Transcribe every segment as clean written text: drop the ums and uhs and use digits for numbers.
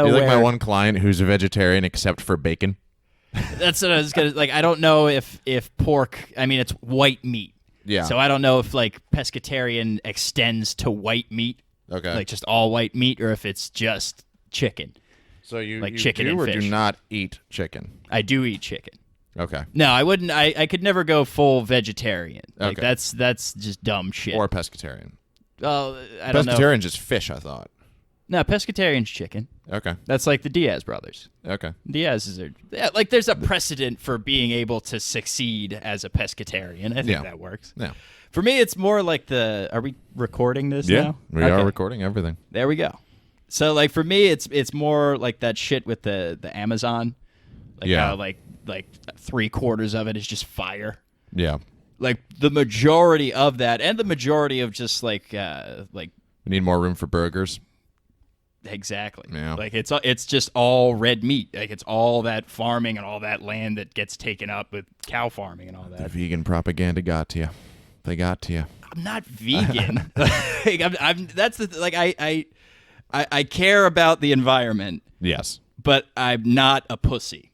know. You're where, like my one client who's a vegetarian except for bacon. That's what I was gonna like. I don't know if pork. I mean, it's white meat. Yeah. So I don't know if like pescatarian extends to white meat. Okay. Like just all white meat, or if it's just chicken. So you like you chicken do and or fish. do not eat chicken? I do eat chicken. Okay. No, I wouldn't. I could never go full vegetarian. Like Okay. that's just dumb shit. Or pescatarian. Well, I don't know. Pescatarian's just fish, I thought. No, pescatarian's chicken. Okay. That's like the Diaz brothers. Okay. Diaz like there's a precedent for being able to succeed as a pescatarian. I think that works. Yeah. For me, it's more like are we recording this now? We are recording everything. There we go. So like for me, it's more like that shit with the Amazon. Like how like 3/4 of it is just fire. Yeah. Like the majority of that, and the majority of just like We need more room for burgers. exactly. Yeah. Like it's just all red meat. Like it's all that farming and all that land that gets taken up with cow farming and all The that. vegan propaganda got to you. They got to you. I'm not vegan. Like, I'm that's the like I care about the environment, Yes. but I'm not a pussy.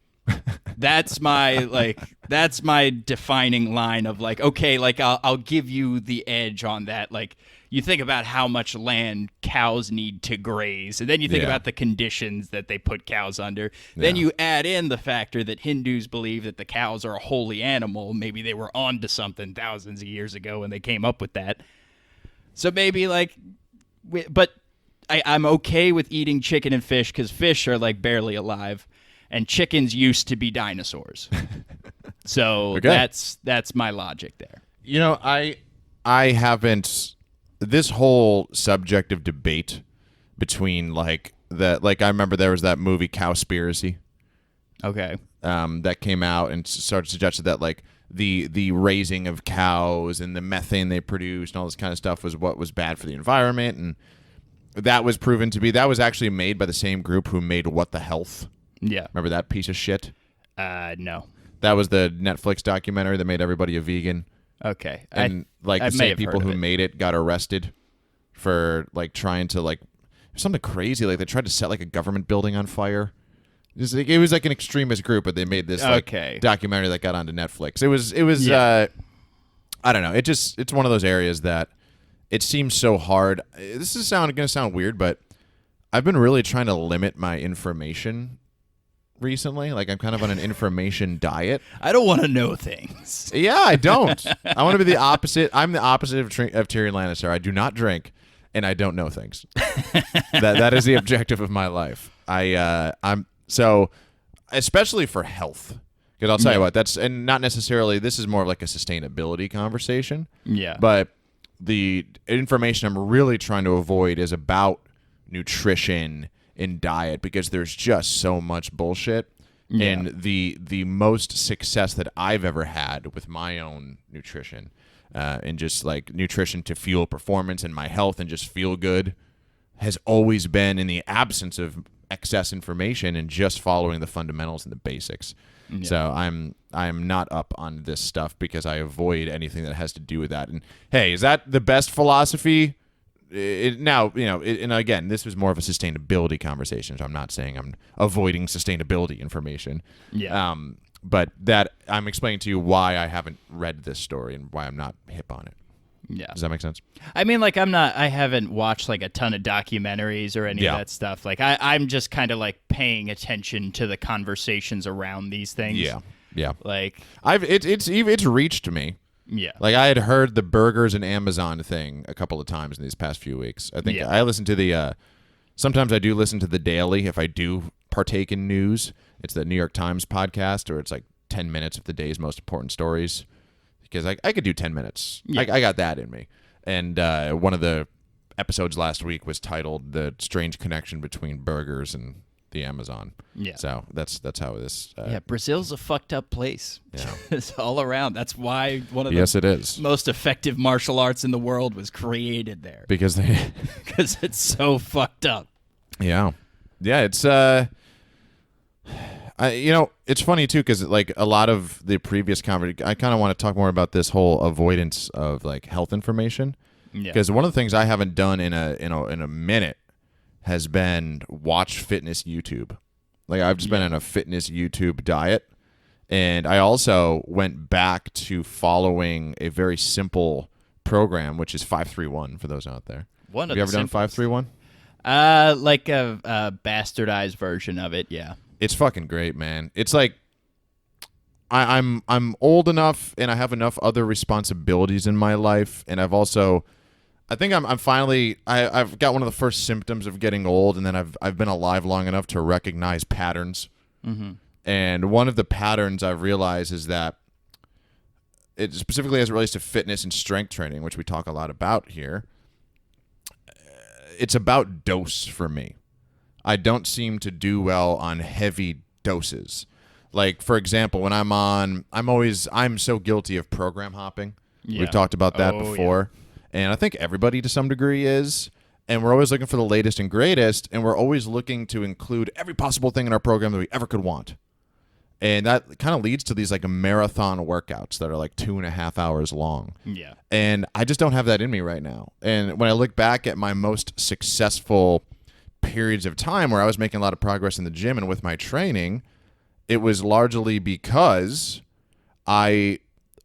That's my defining line of like, okay, like I'll give you the edge on that. Like you think about how much land cows need to graze, and then you think Yeah. about the conditions that they put cows under. Then Yeah. you add in the factor that Hindus believe that the cows are a holy animal. Maybe they were onto something thousands of years ago when they came up with that. So maybe like, but I'm okay with eating chicken and fish because fish are like barely alive. And chickens used to be dinosaurs. So Okay. that's my logic there. You know, I haven't this whole subject of debate between I remember there was that movie Cowspiracy Okay. that came out and started suggested that like the raising of cows and the methane they produced and all this kind of stuff was what was bad for the environment, and that was proven to be that was actually made by the same group who made What the Health. Yeah. Remember that piece of shit? No. That was the Netflix documentary that made everybody a vegan. Okay. And I the may same have people heard of who it. made it got arrested for like trying to like something crazy. Like they tried to set like a government building on fire. It was like an extremist group, but they made this like documentary that got onto Netflix. It was I don't know. It's one of those areas that it seems so hard. This is going to sound weird, but I've been really trying to limit my information recently. Like I'm kind of on an information diet. I don't want to know things. Yeah, I don't. I want to be the opposite. I'm the opposite of Tyrion Lannister. I do not drink, and I don't know things. that is the objective of my life. I'm so, especially for health, because I'll tell you what. That's and not necessarily. This is more of like a sustainability conversation. Yeah. But the information I'm really trying to avoid is about nutrition and diet, because there's just so much bullshit. Yeah. And the most success that I've ever had with my own nutrition and just like nutrition to fuel performance and my health and just feel good has always been in the absence of excess information and just following the fundamentals and the basics. Yeah. So I'm not up on this stuff because I avoid anything that has to do with that. And hey, is that the best philosophy? Now, and again, this was more of a sustainability conversation, so I'm not saying I'm avoiding sustainability information. Yeah. But that I'm explaining to you why I haven't read this story and why I'm not hip on it. Yeah. Does that make sense? I mean, like I haven't watched like a ton of documentaries or any of that stuff. Like I'm just kind of like paying attention to the conversations around these things. Yeah. Yeah. Like it's reached me. Yeah. Like I had heard the burgers and Amazon thing a couple of times in these past few weeks. I think I listen to the sometimes I do listen to the Daily if I do partake in news. It's the New York Times podcast, or it's like 10 minutes of the day's most important stories, because I could do 10 minutes. Yeah. I got that in me. And one of the episodes last week was titled "The Strange Connection Between Burgers and the Amazon." Yeah. So that's how this. Brazil's a fucked up place. Yeah. It's all around. That's why one of it the is. most effective martial arts in the world was created there. Because it's so fucked up. Yeah. Yeah, it's it's funny too, because like a lot of the previous conversation, I kind of want to talk more about this whole avoidance of like health information. Yeah. Because one of the things I haven't done in a minute has been watch fitness YouTube. Like I've just been on a fitness YouTube diet. And I also went back to following a very simple program, which is 531 for those out there. Have you ever done 531? Like a bastardized version of it, yeah. It's fucking great, man. It's like I'm old enough and I have enough other responsibilities in my life, and I've got one of the first symptoms of getting old, and then I've been alive long enough to recognize patterns. Mm-hmm. And one of the patterns I've realized is that it specifically as it relates to fitness and strength training, which we talk a lot about here, it's about dose for me. I don't seem to do well on heavy doses. Like, for example, when I'm so guilty of program hopping. Yeah. We've talked about that before. Yeah. And I think everybody to some degree is. And we're always looking for the latest and greatest. And we're always looking to include every possible thing in our program that we ever could want. And that kind of leads to these like marathon workouts that are like 2.5 hours long. Yeah. And I just don't have that in me right now. And when I look back at my most successful periods of time where I was making a lot of progress in the gym and with my training, it was largely because I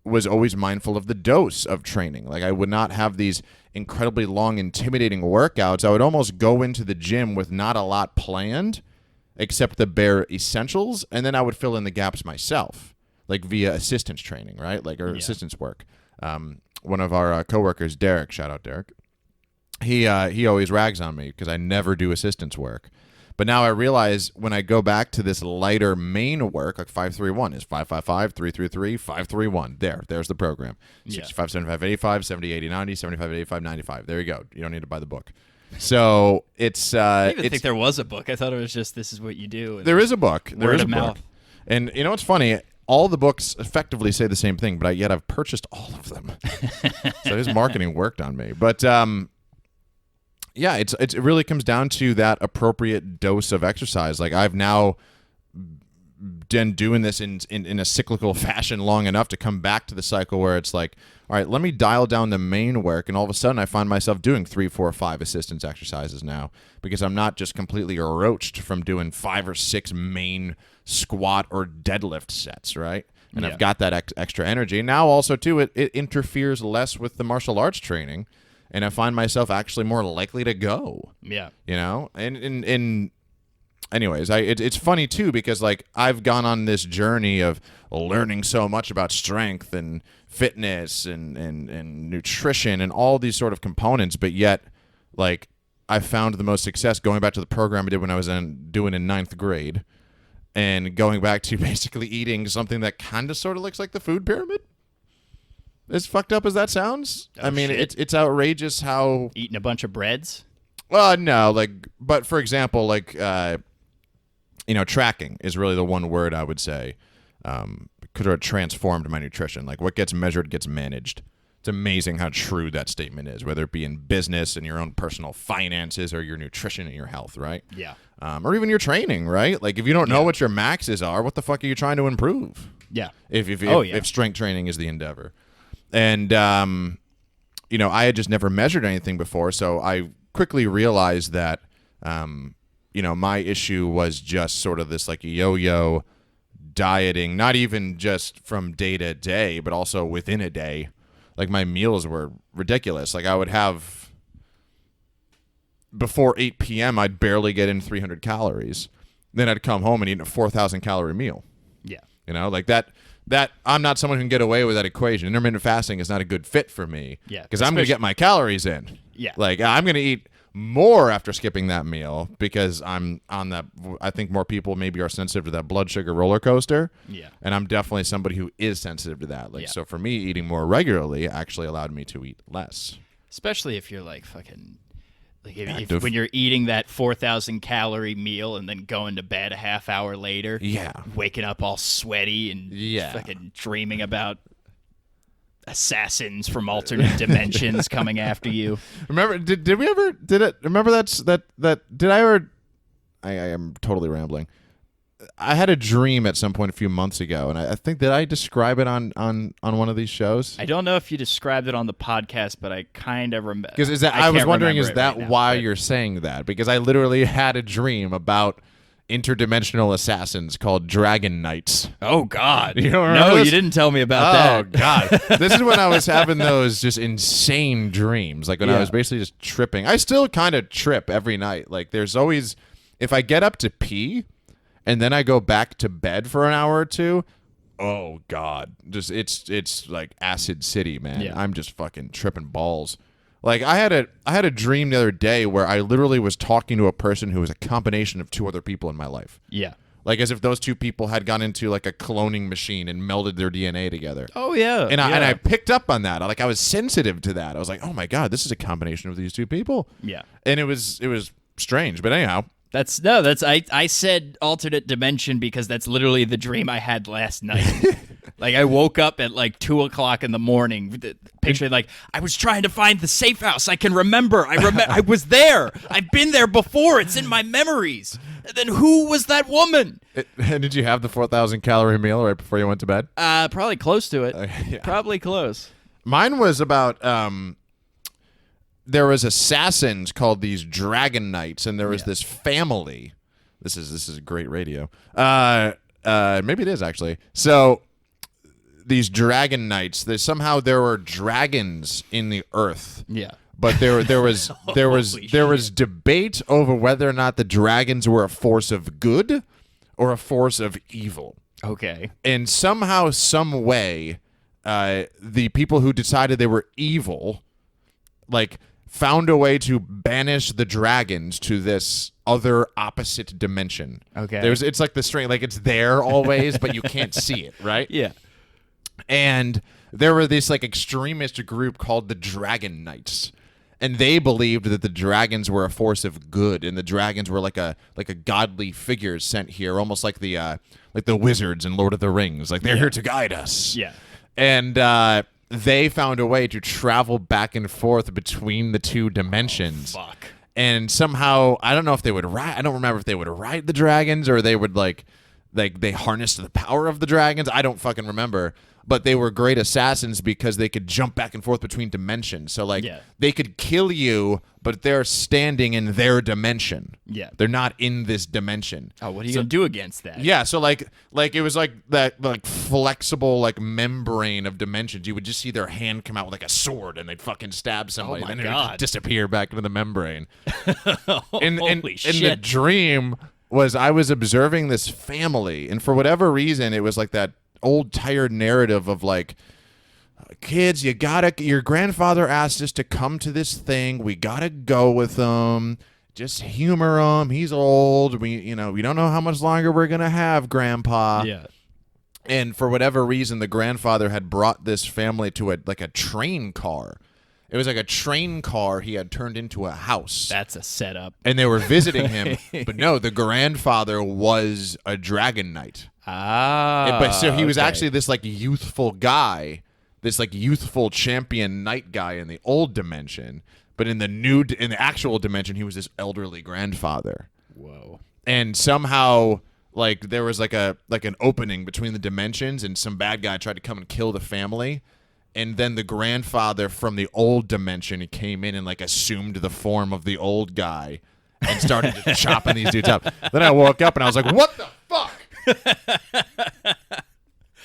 was always mindful of the dose of training. Like I would not have these incredibly long, intimidating workouts. I would almost go into the gym with not a lot planned except the bare essentials, and then I would fill in the gaps myself, like via assistance training, right? Like, or assistance work. One of our coworkers, Derek, shout out Derek, he always rags on me because I never do assistance work. But now I realize when I go back to this lighter main work, like 531 is 555, 333, 531. There's the program. 65, 75, 85, 70, 80, 90, 75, 85, 95. There you go. You don't need to buy the book. So it's I didn't even think there was a book. I thought it was just this is what you do. And there is a book. There is a book. Mouth. And you know what's funny? All the books effectively say the same thing, but yet I've purchased all of them. So his marketing worked on me. But yeah, it really comes down to that appropriate dose of exercise. Like I've now been doing this in a cyclical fashion long enough to come back to the cycle where it's like, all right, let me dial down the main work, and all of a sudden I find myself doing 3, 4, 5 assistance exercises now because I'm not just completely roached from doing 5 or 6 main squat or deadlift sets, right? And I've got that extra energy. Now also, too, it interferes less with the martial arts training, and I find myself actually more likely to go. Yeah. You know? And anyways, it's funny, too, because, like, I've gone on this journey of learning so much about strength and fitness and nutrition and all these sort of components, but yet, like, I found the most success going back to the program I did when I was doing in 9th grade and going back to basically eating something that kind of sort of looks like the food pyramid. As fucked up as that sounds. Oh, I mean, shit. it's outrageous how... Eating a bunch of breads? Well, no, like, but for example, like, tracking is really the one word I would say could have transformed my nutrition. Like, what gets measured gets managed. It's amazing how true that statement is, whether it be in business and your own personal finances or your nutrition and your health, right? Yeah. Or even your training, right? Like, if you don't know what your maxes are, what the fuck are you trying to improve? Yeah. If strength training is the endeavor. And, I had just never measured anything before, so I quickly realized that, my issue was just sort of this, like, yo-yo dieting, not even just from day to day, but also within a day. Like, my meals were ridiculous. Like, I would have, before 8 p.m., I'd barely get in 300 calories. Then I'd come home and eat a 4,000-calorie meal. Yeah. Like that I'm not someone who can get away with that equation. Intermittent fasting is not a good fit for me. Yeah. Because I'm going to get my calories in. Yeah. Like, I'm going to eat more after skipping that meal because I'm on that. I think more people maybe are sensitive to that blood sugar roller coaster. Yeah. And I'm definitely somebody who is sensitive to that. Like, so for me, eating more regularly actually allowed me to eat less. Especially if you're like fucking, like if when you're eating that 4,000 calorie meal and then going to bed a half hour later. Yeah. Waking up all sweaty and fucking dreaming about assassins from alternate dimensions coming after you. Remember, I am totally rambling. I had a dream at some point a few months ago, and I think, did I describe it on one of these shows? I don't know if you described it on the podcast, but I kind of remember. Because I was wondering, is that why you're saying that? Because I literally had a dream about interdimensional assassins called Dragonknights. Oh, God. You don't remember No, this? you didn't tell me about that. Oh, God. This is when I was having those just insane dreams, like when I was basically just tripping. I still kind of trip every night. Like, there's always, if I get up to pee and then I go back to bed for an hour or two, oh, God. Just it's like Acid City, man. Yeah. I'm just fucking tripping balls. Like, I had a dream the other day where I literally was talking to a person who was a combination of two other people in my life. Yeah. Like, as if those two people had gone into, like, a cloning machine and melded their DNA together. Oh, yeah. And I picked up on that. Like, I was sensitive to that. I was like, oh, my God, this is a combination of these two people. Yeah. And it was strange. But anyhow. I said alternate dimension because that's literally the dream I had last night. Like, I woke up at like 2:00 in the morning, picturing like I was trying to find the safe house. I can remember. I was there. I've been there before. It's in my memories. And then who was that woman? And did you have the 4,000 calorie meal right before you went to bed? Probably close to it. Yeah. Probably close. Mine was about there was assassins called these Dragonknights, and there was this family. This is great radio. Maybe it is actually. So these Dragonknights, there were dragons in the earth. Yeah. But there was debate over whether or not the dragons were a force of good or a force of evil. Okay. And somehow, some way, the people who decided they were evil, like, found a way to banish the dragons to this other opposite dimension. Okay. It's like the string, like it's there always, but you can't see it, right? Yeah. And there were this like extremist group called the Dragonknights. And they believed that the dragons were a force of good, and the dragons were like a godly figure sent here, almost like the wizards in Lord of the Rings. Like, they're here to guide us. Yeah. And they found a way to travel back and forth between the two dimensions. Oh, fuck. And somehow, I don't know if they would ride. I don't remember if they would ride the dragons or they would like they harnessed the power of the dragons. I don't fucking remember. But they were great assassins because they could jump back and forth between dimensions. So, like, they could kill you, but they're standing in their dimension. Yeah. They're not in this dimension. Oh, what are you going to do against that? Yeah, so, like it was like that, like, flexible, like, membrane of dimensions. You would just see their hand come out with, like, a sword, and they'd fucking stab somebody. Oh, my and then God. it would disappear back into the membrane. Holy shit. And the dream was I was observing this family, and for whatever reason, it was like that old tired narrative of like, kids, your grandfather asked us to come to this thing, we gotta go with him, just humor him, he's old, we don't know how much longer we're gonna have, Grandpa. Yeah. And for whatever reason, the grandfather had brought this family to a train car. It was like a train car he had turned into a house. That's a setup. And they were visiting him. But no, the grandfather was a Dragonknight. But so he was actually this like youthful guy, this like youthful champion knight guy in the old dimension. But in the actual dimension, he was this elderly grandfather. Whoa. And somehow, like, there was like an opening between the dimensions, and some bad guy tried to come and kill the family. And then the grandfather from the old dimension came in and like assumed the form of the old guy and started just chopping these dudes up. Then I woke up and I was like, what the fuck?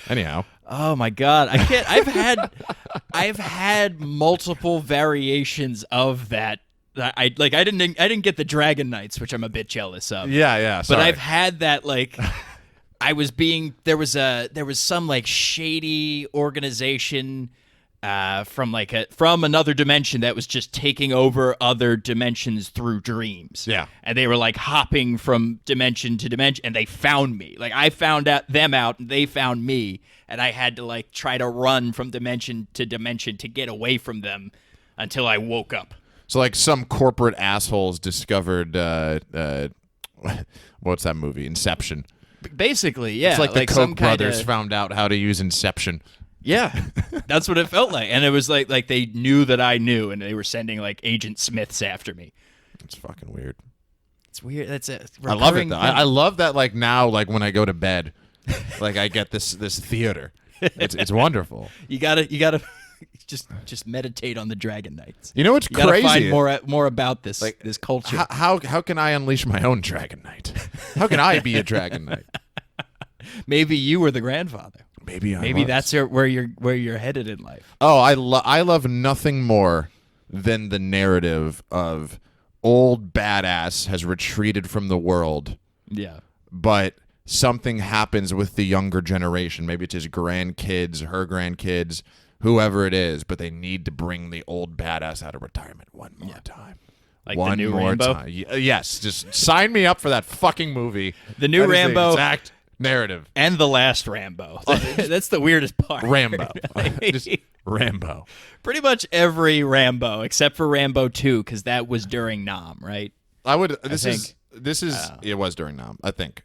Anyhow. Oh my God. I can't I've had multiple variations of that. I didn't get the Dragonknights, which I'm a bit jealous of. Yeah. But I've had that like there was some like shady organization from another dimension that was just taking over other dimensions through dreams. Yeah. And they were like hopping from dimension to dimension, and they found me. Like, I found them out and they found me, and I had to like try to run from dimension to dimension to get away from them until I woke up. So like some corporate assholes discovered what's that movie? Inception. Basically, yeah. It's like the Koch brothers kinda found out how to use Inception. Yeah, that's what it felt like. And it was like they knew that I knew, and they were sending like Agent Smiths after me. It's fucking weird. It's weird. That's a I love it recurring though. thing. I love that. Like now, like when I go to bed, like I get this theater. It's wonderful. You gotta just meditate on the Dragonknights. You know what's You gotta crazy? find more about this this culture. How can I unleash my own Dragon Knight? How can I be a Dragon Knight? Maybe you were the grandfather. Maybe Maybe that's where you're headed in life. Oh, I love nothing more than the narrative of old badass has retreated from the world. Yeah. But something happens with the younger generation. Maybe it's his grandkids, her grandkids, whoever it is, but they need to bring the old badass out of retirement one more time. Like one the new more Rambo? time. Yes, just sign me up for that fucking movie. The new That is Rambo. the exact narrative. And the last Rambo. That's the weirdest part. Rambo. Just Rambo. Pretty much every Rambo, except for Rambo 2, because that was during Nam, right? It was during Nam, I think.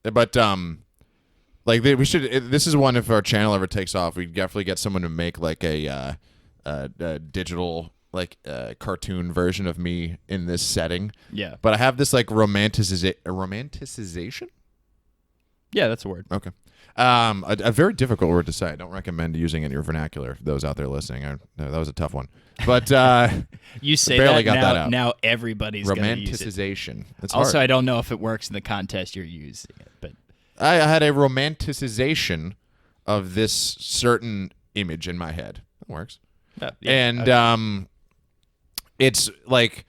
But like we should. This is one. If our channel ever takes off, we definitely get someone to make like a digital like cartoon version of me in this setting. Yeah. But I have this like romanticization. Yeah, that's a word. Okay. A very difficult word to say. I don't recommend using it in your vernacular. For those out there listening, that was a tough one. But you say barely that, got now, that out. Now everybody's going to use it. Romanticization. It's Also, hard. I don't know if it works in the contest you're using it, but I had a romanticization of this certain image in my head. That works. And it's like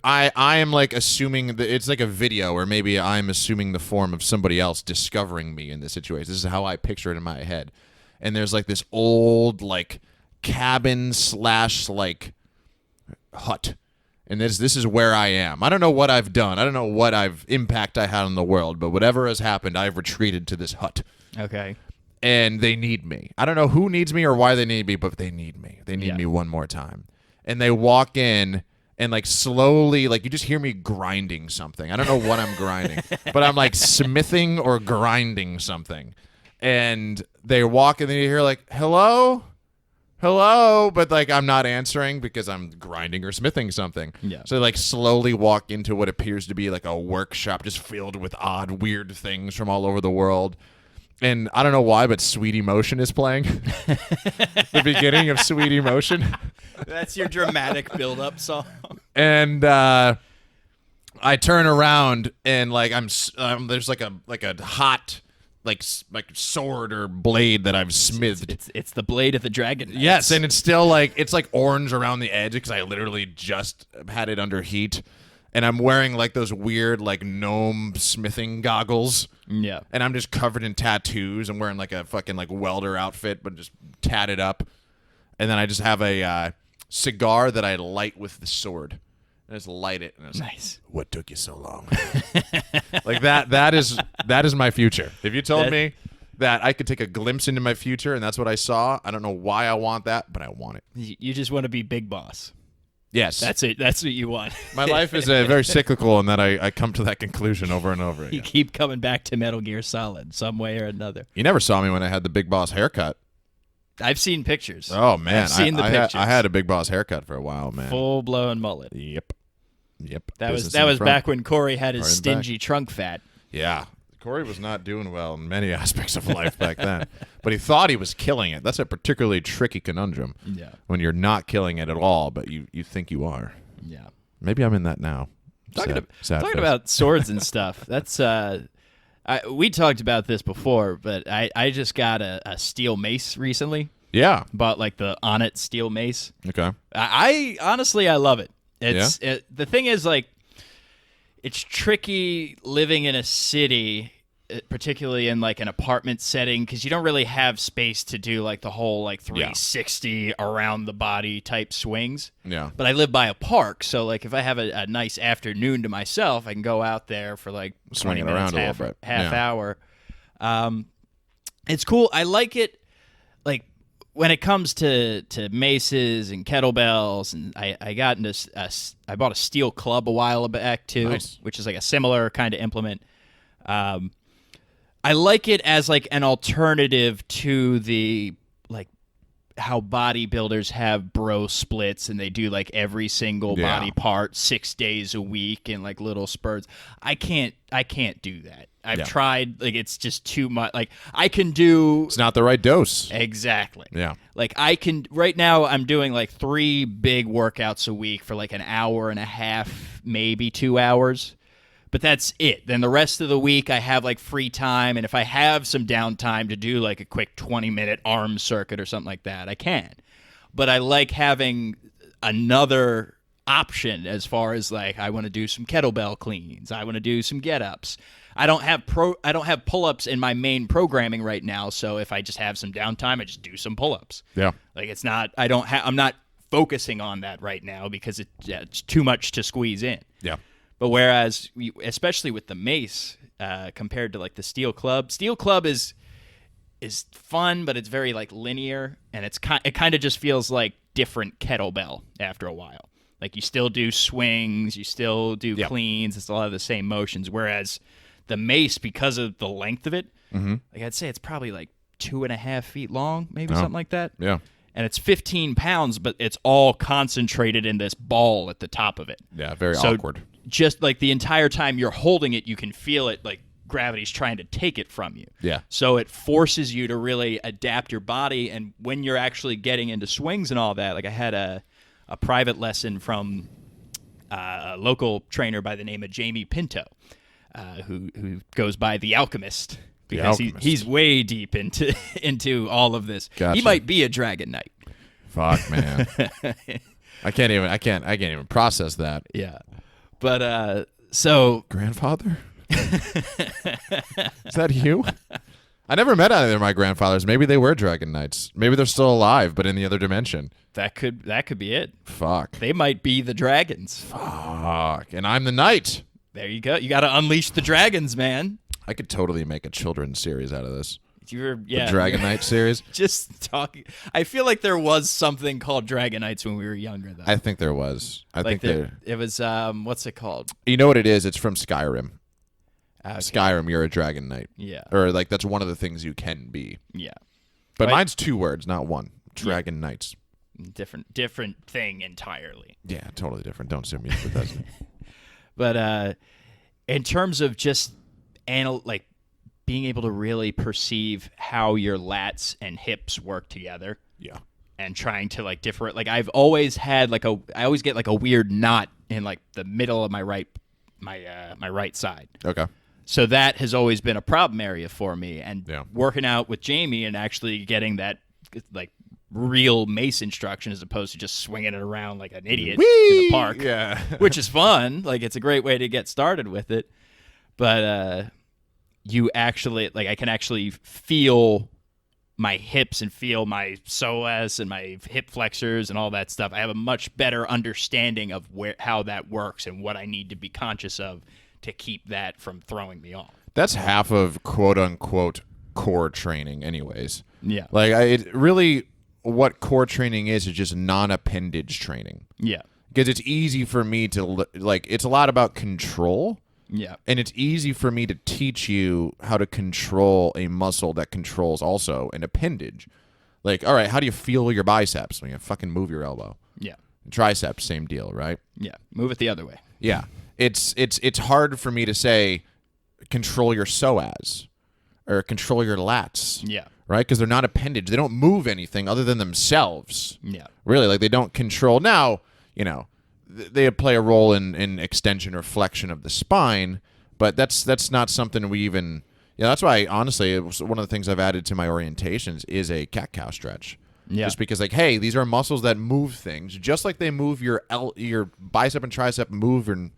I am like assuming that it's like a video, or maybe I'm assuming the form of somebody else discovering me in this situation. This is how I picture it in my head. And there's like this old like cabin / like hut. And this is where I am. I don't know what I've done. I don't know what impact I had on the world, but whatever has happened, I've retreated to this hut. okay. And they need me. I don't know who needs me or why they need me, but they need me. They need me one more time. And they walk in and like slowly, like you just hear me grinding something. I don't know what I'm grinding, but I'm like smithing or grinding something. And they walk and then you hear like, hello? Hello? But like I'm not answering because I'm grinding or smithing something. Yeah. So they like slowly walk into what appears to be like a workshop just filled with odd, weird things from all over the world. And I don't know why, but Sweet Emotion is playing. The beginning of Sweet Emotion. That's your dramatic build-up song. And I turn around and like there's like a hot like sword or blade that I've smithed. It's the blade of the dragon. Yes, and it's still like it's like orange around the edge because I literally just had it under heat. And I'm wearing like those weird like gnome smithing goggles. Yeah. And I'm just covered in tattoos. I'm wearing like a fucking like welder outfit, but just tatted up. And then I just have a cigar that I light with the sword. And I just light it. And it's nice. Like, what took you so long? Like that is my future. If you told me that I could take a glimpse into my future and that's what I saw, I don't know why I want that, but I want it. You just want to be big boss. Yes. That's it. That's what you want. My life is very cyclical in that I come to that conclusion over and over again. You keep coming back to Metal Gear Solid some way or another. You never saw me when I had the Big Boss haircut. I've seen pictures. Oh, man. I've seen the pictures. I had a Big Boss haircut for a while, man. Full-blown mullet. Yep. That Business was in the back front. when Corey had his Right in the stingy trunk fat. Yeah. Corey was not doing well in many aspects of life back then. But he thought he was killing it. That's a particularly tricky conundrum. Yeah. When you're not killing it at all, but you think you are. Yeah. Maybe I'm in that now. Talking Sad about swords and stuff. That's we talked about this before, but I just got a steel mace recently. Yeah. Bought like the Onnit steel mace. Okay. I honestly I love it. The thing is like it's tricky living in a city, particularly in like an apartment setting, because you don't really have space to do like the whole like 360 around the body type swings. Yeah. But I live by a park, so like if I have a nice afternoon to myself, I can go out there for like 20 Swing it minutes, around a little bit. half Yeah. hour. It's cool. I like it. Like when it comes to maces and kettlebells, and I got into I bought a steel club a while back too, Nice. which is like a similar kind of implement. I like it as like an alternative to the like how bodybuilders have bro splits and they do like every single body part 6 days a week in like little spurts. I can't do that. I've tried, like, it's just too much. Like, I can do... It's not the right dose. Exactly. Yeah. Like, I can... Right now, I'm doing, like, 3 big workouts a week for, like, an hour and a half, maybe 2 hours. But that's it. Then the rest of the week, I have, like, free time. And if I have some downtime to do, like, a quick 20-minute arm circuit or something like that, I can. But I like having another option as far as, like, I want to do some kettlebell cleans. I want to do some get-ups. I don't have pull-ups in my main programming right now, so if I just have some downtime, I just do some pull-ups. Yeah. Like, it's not I'm not focusing on that right now because it's too much to squeeze in. Yeah. But whereas especially with the mace compared to like the steel club is fun, but it's very like linear, and it kind of just feels like different kettlebell after a while. Like, you still do swings, you still do cleans, it's a lot of the same motions, whereas the mace, because of the length of it, like, I'd say it's probably like 2.5 feet long, maybe something like that. Yeah. And it's 15 pounds, but it's all concentrated in this ball at the top of it. Yeah, very awkward. Just like the entire time you're holding it, you can feel it, like gravity's trying to take it from you. Yeah. So it forces you to really adapt your body. And when you're actually getting into swings and all that, like, I had a private lesson from a local trainer by the name of Jamie Pinto. Who goes by the Alchemist, because he's way deep into all of this. Gotcha. He might be a Dragon Knight. Fuck, man. I can't even process that. Yeah. But so grandfather? Is that you? I never met either of my grandfathers. Maybe they were Dragon Knights. Maybe they're still alive, but in the other dimension. That could be it. Fuck. They might be the dragons. Fuck. And I'm the knight. There you go. You got to unleash the dragons, man. I could totally make a children's series out of this. The Dragon Knight series. Just talking. I feel like there was something called Dragon Knights when we were younger, though. I think there was. It was. What's it called? You know what it is? It's from Skyrim. Okay. Skyrim, you're a Dragon Knight. Yeah. Or like that's one of the things you can be. Yeah. But mine's 2 words, not one. Dragon Knights. Different thing entirely. Yeah, totally different. Don't sue me if it doesn't. But in terms of just being able to really perceive how your lats and hips work together. Yeah. And trying to like different, like, I've always had like I always get like a weird knot in like the middle of my right side. Okay. So that has always been a problem area for me. And working out with Jamie and actually getting that like real mace instruction as opposed to just swinging it around like an idiot in the park, which is fun. Like, it's a great way to get started with it. But you actually, like, I can actually feel my hips and feel my psoas and my hip flexors and all that stuff. I have a much better understanding of how that works and what I need to be conscious of to keep that from throwing me off. That's half of quote unquote core training anyways. Yeah. Like, it really, what core training is just non-appendage training. Yeah. Because it's easy for me to, like, it's a lot about control. Yeah. And it's easy for me to teach you how to control a muscle that controls also an appendage. Like, all right, how do you feel your biceps? When you fucking move your elbow. Yeah. And triceps, same deal, right? Yeah. Move it the other way. Yeah. It's hard for me to say control your psoas or control your lats. Yeah. Right? Because they're not appendage. They don't move anything other than themselves. Yeah. Really, like, they don't control. Now, you know, they play a role in extension or flexion of the spine, but that's not something we even. Yeah, that's why, honestly, it was one of the things I've added to my orientations is a cat-cow stretch. Yeah. Just because, like, hey, these are muscles that move things, just like they move your bicep and tricep, move and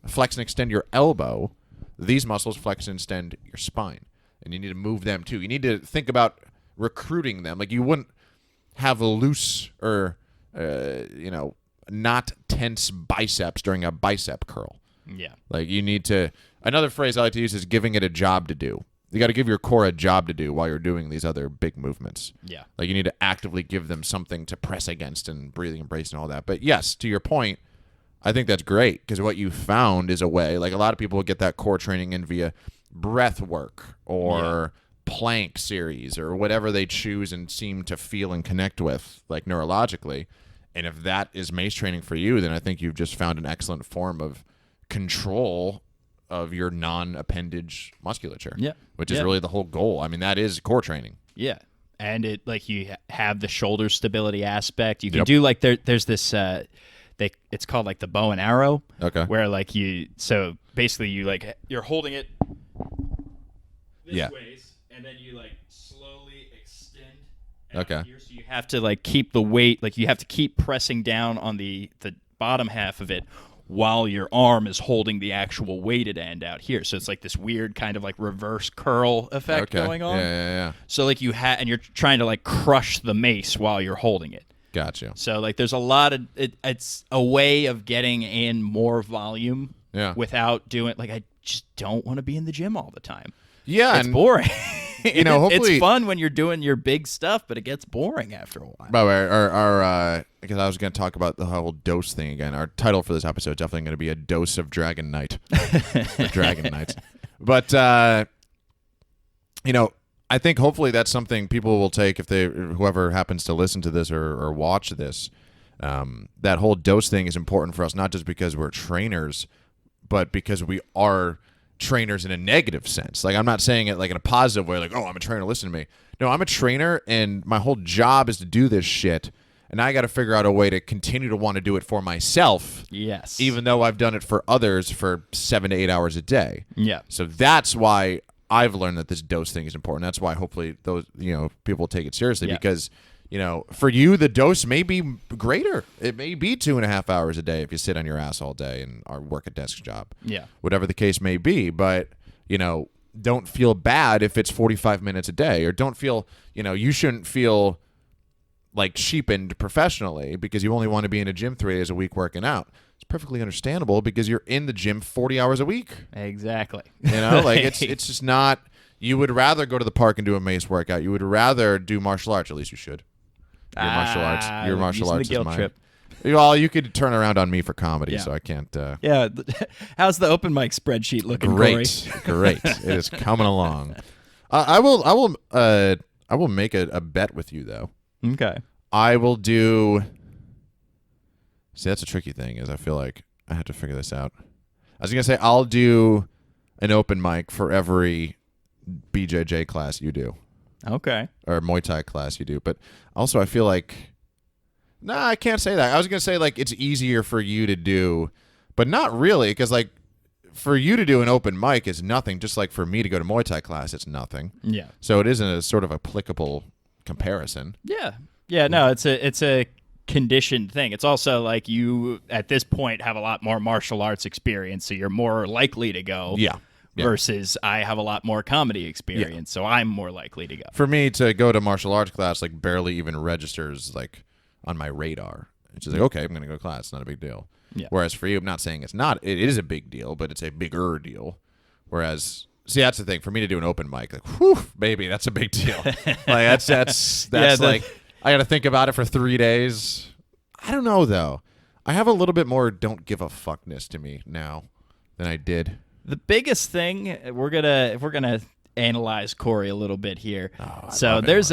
flex and extend your elbow. These muscles flex and extend your spine, and you need to move them too. You need to think about recruiting them. Like, you wouldn't have a loose or not tense biceps during a bicep curl. Yeah. Like, you need to. Another phrase I like to use is giving it a job to do. You got to give your core a job to do while you're doing these other big movements. Yeah. Like, you need to actively give them something to press against and breathing and bracing and all that. But yes, to your point, I think that's great because what you found is a way. Like, a lot of people get that core training in via breath work or plank series or whatever they choose and seem to feel and connect with, like neurologically. And if that is mace training for you, then I think you've just found an excellent form of control of your non-appendage musculature. Yeah. Which is really the whole goal. I mean, that is core training. Yeah. And it like you have the shoulder stability aspect. You can do like there's this it's called like the bow and arrow. Okay. Where like so basically you're holding it this ways, and then you like slowly extend out here. So you have to like keep the weight, like you have to keep pressing down on the bottom half of it while your arm is holding the actual weighted end out here. So it's like this weird kind of like reverse curl effect going on. Yeah. So like and you're trying to like crush the mace while you're holding it. Gotcha. So like there's a lot of it's a way of getting in more volume without doing like I just don't want to be in the gym all the time. Yeah, it's boring. Hopefully it's fun when you're doing your big stuff, but it gets boring after a while. By the way, our because I was going to talk about the whole dose thing again. Our title for this episode is definitely going to be a dose of Dragon Knight, the Dragonknights. But I think hopefully that's something people will take if whoever happens to listen to this or watch this. That whole dose thing is important for us, not just because we're trainers, but because we are trainers in a negative sense. Like I'm not saying it like in a positive way, like, oh, I'm a trainer, listen to me. No, I'm a trainer and my whole job is to do this shit. And I got to figure out a way to continue to want to do it for myself. Yes. Even though I've done it for others for 7 to 8 hours a day. Yeah. So that's why I've learned that this dose thing is important. That's why hopefully those, people take it seriously because, for you, the dose may be greater. It may be 2.5 hours a day if you sit on your ass all day and work a desk job. Yeah. Whatever the case may be. But, don't feel bad if it's 45 minutes a day, or don't feel, you shouldn't feel like cheapened professionally because you only want to be in a gym 3 days a week working out. It's perfectly understandable because you're in the gym 40 hours a week. Exactly. It's just not. You would rather go to the park and do a mace workout. You would rather do martial arts. At least you should. Your martial arts is mine. Trip. Well, you could turn around on me for comedy, so I can't. Yeah. How's the open mic spreadsheet looking? Great, Corey? Great. It is coming along. I will make a bet with you though. Okay. I will do. See, that's a tricky thing. Is I feel like I have to figure this out. I was gonna say I'll do an open mic for every BJJ class you do. Okay. Or Muay Thai class you do, but also I feel like. Nah, I can't say that. I was gonna say like it's easier for you to do, but not really, because like for you to do an open mic is nothing. Just like for me to go to Muay Thai class, it's nothing. Yeah. So it isn't a sort of applicable comparison. Yeah. Yeah. No, it's a conditioned thing. It's also like you at this point have a lot more martial arts experience, so you're more likely to go. Yeah. Versus I have a lot more comedy experience, so I'm more likely to go. For me to go to martial arts class, like barely even registers like on my radar. It's just like, okay, I'm going to go to class. It's not a big deal. Yeah. Whereas for you, I'm not saying it's not. It is a big deal, but it's a bigger deal. Whereas, see, that's the thing. For me to do an open mic, like, whew, baby, that's a big deal. Like that's like, I got to think about it for 3 days. I don't know, though. I have a little bit more don't give a fuckness to me now than I did. The biggest thing, if we're gonna analyze Corey a little bit here. So there's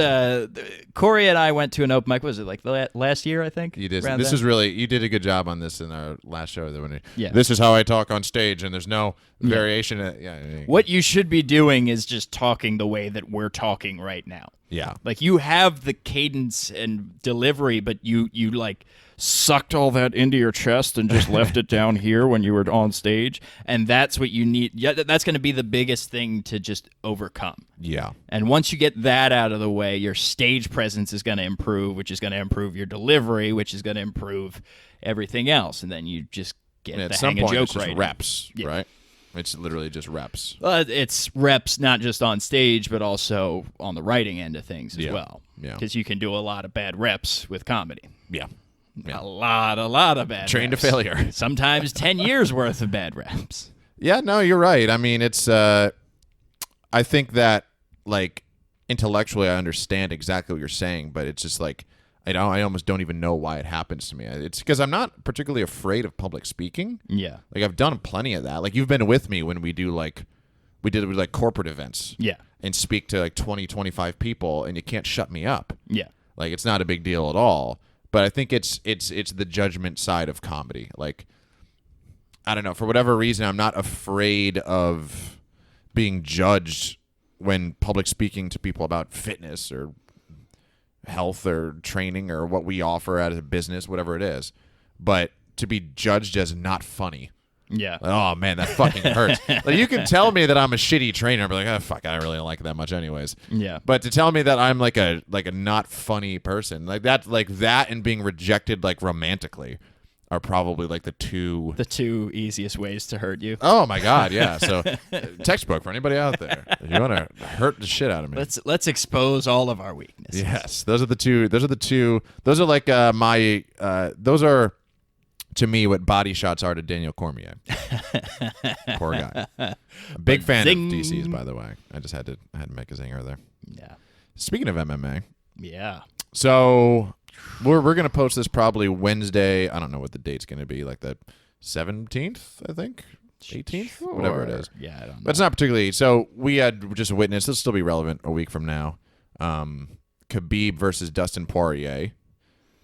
Corey and I went to an open mic. Was it like last year? I think you did. This is really, you did a good job on this in our last show. Yeah. This is how I talk on stage, and there's no variation. Yeah. What you should be doing is just talking the way that we're talking right now. Yeah. Like you have the cadence and delivery, but you like sucked all that into your chest and just left it down here when you were on stage, and that's what you need. Yeah, that's going to be the biggest thing to just overcome. Yeah. And once you get that out of the way, your stage presence is going to improve, which is going to improve your delivery, which is going to improve everything else, and then you just get the hang of joke right. Reps, right? It's literally just reps. It's reps, not just on stage, but also on the writing end of things as well. Yeah. Because you can do a lot of bad reps with comedy. Yeah. A lot of bad Trained reps. to failure. Sometimes 10 years worth of bad reps. Yeah, no, you're right. I mean, it's I think that like intellectually I understand exactly what you're saying, but it's just like I almost don't even know why it happens to me. It's because I'm not particularly afraid of public speaking. Yeah. Like I've done plenty of that. Like you've been with me when we do like We did it with like corporate events. Yeah. And speak to like 20, 25 people, and you can't shut me up. Yeah. Like, it's not a big deal at all. But I think it's the judgment side of comedy. Like, I don't know, for whatever reason, I'm not afraid of being judged when public speaking to people about fitness or health or training or what we offer as a business, whatever it is. But to be judged as not funny. Yeah. Like, oh, man, that fucking hurts. Like, you can tell me that I'm a shitty trainer. I'm like, oh, fuck, I don't really like it that much anyways. Yeah. But to tell me that I'm like a not funny person, like that and being rejected like romantically are probably like the two easiest ways to hurt you. Oh my God, yeah. So textbook for anybody out there. If you want to hurt the shit out of me. Let's expose all of our weaknesses. Yes. Those are the two. Those are like those are to me what body shots are to Daniel Cormier. Poor guy. A big fan Zing. of DC's, by the way. I had to make a zinger there. Yeah. Speaking of MMA. Yeah. So we're going to post this probably Wednesday. I don't know what the date's going to be, like the 17th, I think. 18th? Sure. Whatever it is. Yeah, I don't know. But it's not particularly. So we had just witnessed, this will still be relevant a week from now. Khabib versus Dustin Poirier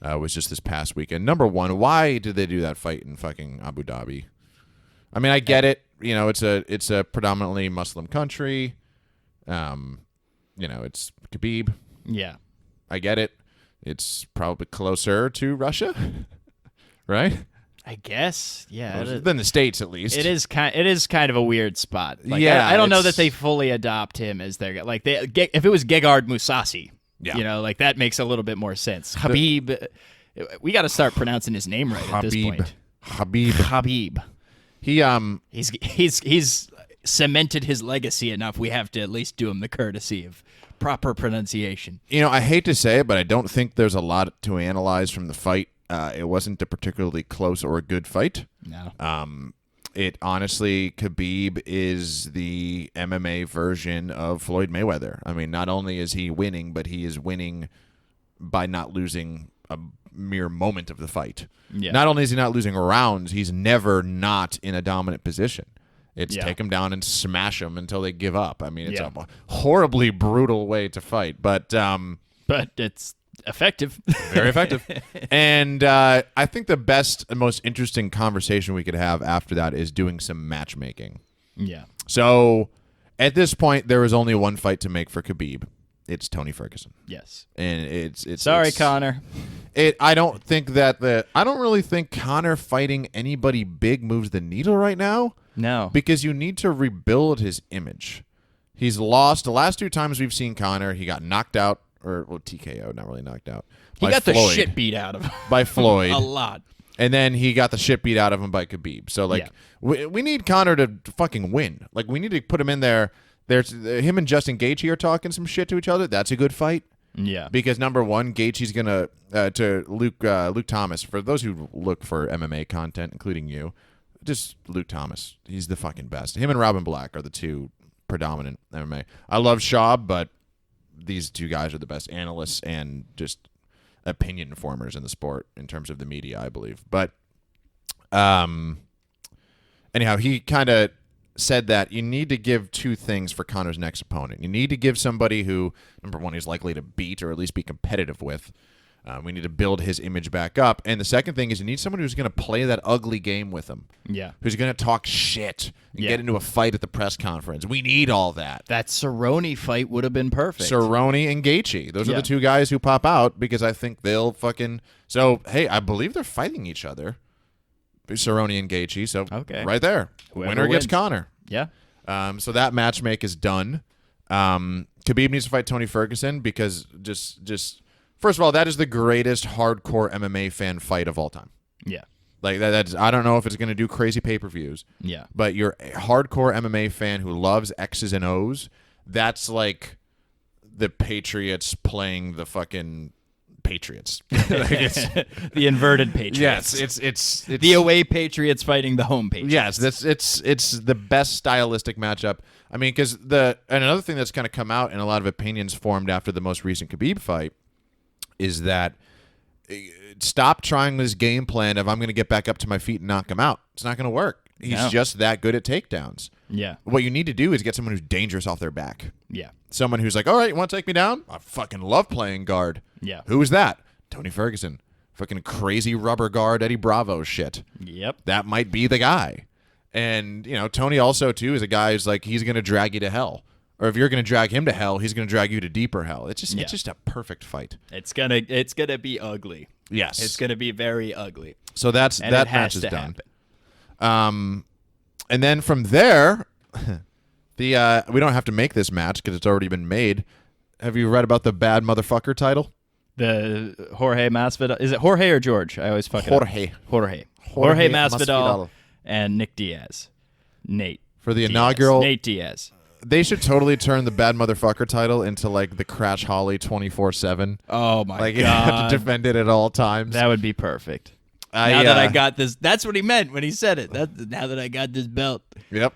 was just this past weekend. Number one, why did they do that fight in fucking Abu Dhabi? I mean, I get it. You know, it's a predominantly Muslim country. It's Khabib. Yeah. I get it. It's probably closer to Russia, right? I guess. Yeah. Than the States, at least. It is kind of a weird spot. Like, yeah. I don't know that they fully adopt him as their like if it was Gegard Mousasi, like that makes a little bit more sense. Khabib, we got to start pronouncing his name right at this point. Khabib. He's cemented his legacy enough. We have to at least do him the courtesy of proper pronunciation. You know, I hate to say it, but I don't think there's a lot to analyze from the fight. It wasn't a particularly close or a good fight. No. It honestly, Khabib is the MMA version of Floyd Mayweather. I mean, not only is he winning, but he is winning by not losing a mere moment of the fight. Yeah. Not only is he not losing rounds, he's never not in a dominant position. It's take them down and smash them until they give up. I mean, it's a horribly brutal way to fight, but it's effective. Very effective. And I think the best and most interesting conversation we could have after that is doing some matchmaking. Yeah. So at this point, there is only one fight to make for Khabib. It's Tony Ferguson. Yes. And it's sorry, Conor. I don't really think Conor fighting anybody big moves the needle right now. No. Because you need to rebuild his image. He's lost. The last two times we've seen Conor, he got knocked out, TKO, not really knocked out. He got the shit beat out of him. By Floyd. A lot. And then he got the shit beat out of him by Khabib. So, we need Conor to fucking win. Like, we need to put him in there. There's him and Justin Gaethje are talking some shit to each other. That's a good fight. Yeah. Because, number one, Gaethje's going to Luke Thomas. For those who look for MMA content, including you, just Luke Thomas. He's the fucking best. Him and Robin Black are the two predominant MMA. I love Schaub, but these two guys are the best analysts and just opinion formers in the sport in terms of the media, I believe. But anyhow, he kind of said that you need to give two things for Conor's next opponent. You need to give somebody who, number one, he's likely to beat or at least be competitive with. We need to build his image back up. And the second thing is you need someone who's going to play that ugly game with him. Yeah. Who's going to talk shit and get into a fight at the press conference. We need all that. That Cerrone fight would have been perfect. Cerrone and Gaethje. Those are the two guys who pop out because I think they'll fucking... So, hey, I believe they're fighting each other. Cerrone and Gaethje. So, right there. Winner gets Conor. Yeah. So that matchmake is done. Khabib needs to fight Tony Ferguson because just first of all, that is the greatest hardcore MMA fan fight of all time. Yeah. Like that's I don't know if it's going to do crazy pay-per-views. Yeah. But you're a hardcore MMA fan who loves X's and O's. That's like the Patriots playing the fucking Patriots. The inverted Patriots. Yes, it's the away Patriots fighting the home Patriots. Yes, it's the best stylistic matchup. I mean, because another thing that's kind of come out in a lot of opinions formed after the most recent Khabib fight is that stop trying this game plan of I'm going to get back up to my feet and knock him out. It's not going to work. He's just that good at takedowns. Yeah. What you need to do is get someone who's dangerous off their back. Yeah. Someone who's like, all right, you want to take me down? I fucking love playing guard. Yeah. Who is that? Tony Ferguson. Fucking crazy rubber guard Eddie Bravo shit. Yep. That might be the guy. And, Tony also, too, is a guy who's like, he's going to drag you to hell. Or if you're going to drag him to hell, he's going to drag you to deeper hell. It's just a perfect fight. It's gonna be ugly. Yes. It's gonna be very ugly. So that match is done. And then from there, we don't have to make this match because it's already been made. Have you read about the bad motherfucker title? The Jorge Masvidal. Is it Jorge or George? I always fuck it up. Jorge Masvidal and Nick Diaz. Nate. For the Diaz. inaugural. Nate Diaz. They should totally turn the bad motherfucker title into like the Crash Holly 24/7. Oh my god! You have to defend it at all times. That would be perfect. Now that I got this, that's what he meant when he said it. Now that I got this belt. Yep.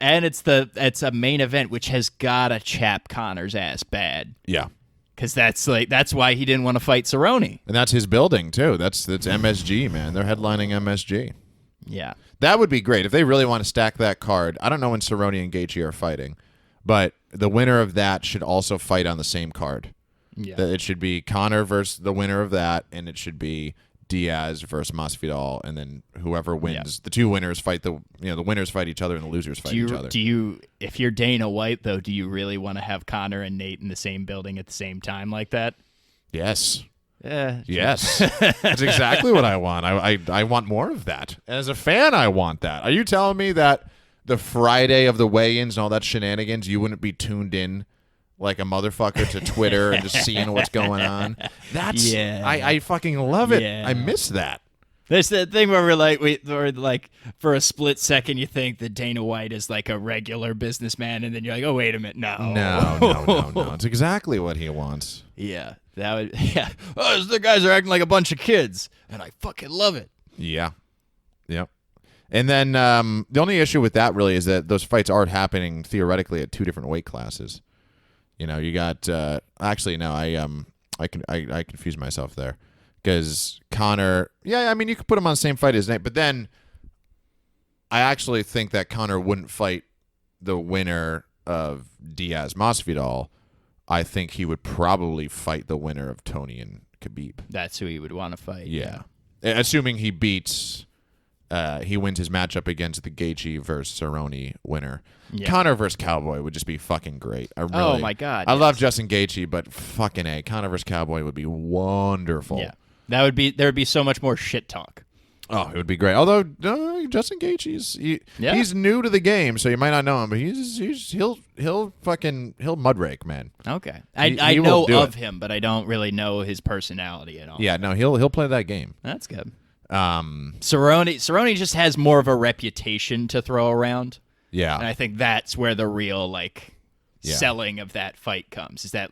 And it's a main event which has gotta chap Conor's ass bad. Yeah. Because that's why he didn't want to fight Cerrone. And that's his building too. That's MSG, man. They're headlining MSG. Yeah. That would be great if they really want to stack that card. I don't know when Cerrone and Gaethje are fighting, but the winner of that should also fight on the same card. Yeah. It should be Conor versus the winner of that, and it should be Diaz versus Masvidal, and then whoever wins, the two winners fight the winners fight each other, and the losers fight each other. If you're Dana White though, do you really want to have Conor and Nate in the same building at the same time like that? Yes. Yeah. Yes. That's exactly what I want. I want more of that. As a fan, I want that. Are you telling me that the Friday of the weigh-ins and all that shenanigans, you wouldn't be tuned in like a motherfucker to Twitter and just seeing what's going on? That's I fucking love it. Yeah. I miss that. There's that thing where we're like for a split second you think that Dana White is like a regular businessman, and then you're like, oh wait a minute, No. It's exactly what he wants. Yeah. That would, yeah. Oh, the guys are acting like a bunch of kids, and I fucking love it. Yeah. Yep. And then the only issue with that really is that those fights aren't happening theoretically at two different weight classes. You got actually no, I confused myself there because Conor. Yeah, I mean you could put him on the same fight as Nate, but then I actually think that Conor wouldn't fight the winner of Diaz Masvidal. I think he would probably fight the winner of Tony and Khabib. That's who he would want to fight. Yeah. Assuming he beats, he wins his matchup against the Gaethje versus Cerrone winner. Yeah. Conor versus Cowboy would just be fucking great. Oh, my God. I love Justin Gaethje, but fucking A. Conor versus Cowboy would be wonderful. Yeah. There would be so much more shit talk. Oh, it would be great. Although Justin Gaethje, he's new to the game, so you might not know him, but he'll mudrake, man. Okay, I know of him, but I don't really know his personality at all. Yeah, no, he'll play that game. That's good. Cerrone just has more of a reputation to throw around. Yeah, and I think that's where the real selling of that fight comes. Is that